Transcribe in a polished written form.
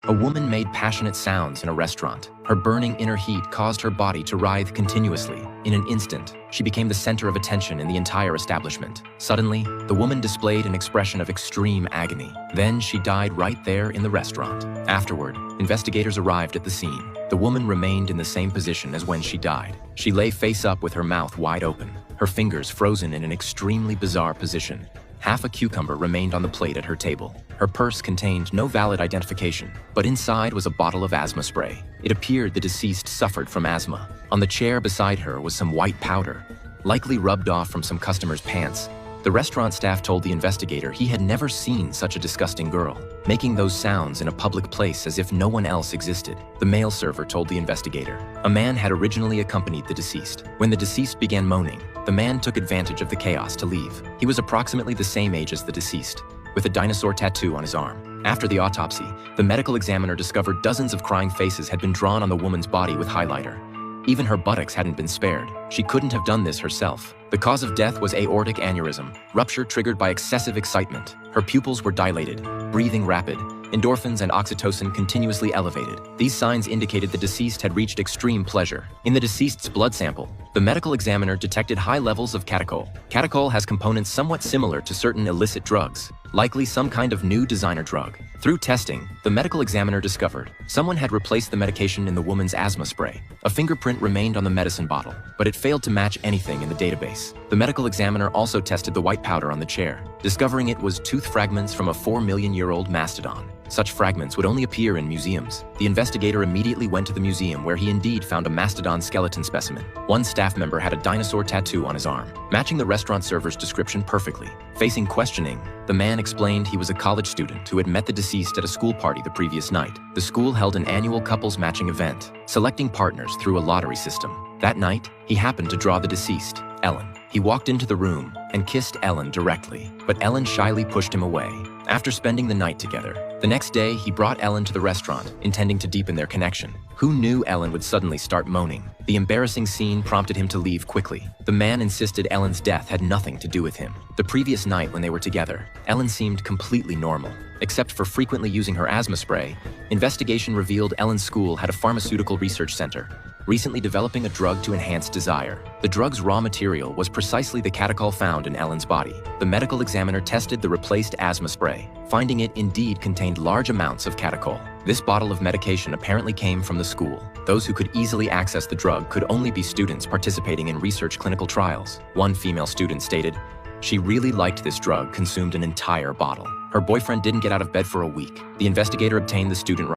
A woman made passionate sounds in a restaurant. Her burning inner heat caused her body to writhe continuously. In an instant, she became the center of attention in the entire establishment. Suddenly, the woman displayed an expression of extreme agony. Then she died right there in the restaurant. Afterward, investigators arrived at the scene. The woman remained in the same position as when she died. She lay face up with her mouth wide open, her fingers frozen in an extremely bizarre position. Half a cucumber remained on the plate at her table. Her purse contained no valid identification, but inside was a bottle of asthma spray. It appeared the deceased suffered from asthma. On the chair beside her was some white powder, likely rubbed off from some customer's pants. The restaurant staff told the investigator he had never seen such a disgusting girl, making those sounds in a public place as if no one else existed. The male server told the investigator a man had originally accompanied the deceased. When the deceased began moaning, the man took advantage of the chaos to leave. He was approximately the same age as the deceased, with a dinosaur tattoo on his arm. After the autopsy, the medical examiner discovered dozens of crying faces had been drawn on the woman's body with highlighter. Even her buttocks hadn't been spared. She couldn't have done this herself. The cause of death was aortic aneurysm, rupture triggered by excessive excitement. Her pupils were dilated, breathing rapid, endorphins and oxytocin continuously elevated. These signs indicated the deceased had reached extreme pleasure. In the deceased's blood sample, the medical examiner detected high levels of catechol. Catechol has components somewhat similar to certain illicit drugs, likely some kind of new designer drug. Through testing, the medical examiner discovered someone had replaced the medication in the woman's asthma spray. A fingerprint remained on the medicine bottle, but it failed to match anything in the database. The medical examiner also tested the white powder on the chair, discovering it was tooth fragments from a 4-million-year-old mastodon. Such fragments would only appear in museums. The investigator immediately went to the museum where he indeed found a mastodon skeleton specimen. One staff member had a dinosaur tattoo on his arm, matching the restaurant server's description perfectly. Facing questioning, the man explained he was a college student who had met the deceased at a school party the previous night. The school held an annual couples matching event, selecting partners through a lottery system. That night, he happened to draw the deceased, Ellen. He walked into the room and kissed Ellen directly, but Ellen shyly pushed him away. After spending the night together, the next day he brought Ellen to the restaurant, intending to deepen their connection. Who knew Ellen would suddenly start moaning? The embarrassing scene prompted him to leave quickly. The man insisted Ellen's death had nothing to do with him. The previous night when they were together, Ellen seemed completely normal. Except for frequently using her asthma spray, investigation revealed Ellen's school had a pharmaceutical research center, recently developing a drug to enhance desire. The drug's raw material was precisely the catechol found in Ellen's body. The medical examiner tested the replaced asthma spray, finding it indeed contained large amounts of catechol. This bottle of medication apparently came from the school. Those who could easily access the drug could only be students participating in research clinical trials. One female student stated, she really liked this drug, consumed an entire bottle. Her boyfriend didn't get out of bed for a week. The investigator obtained the student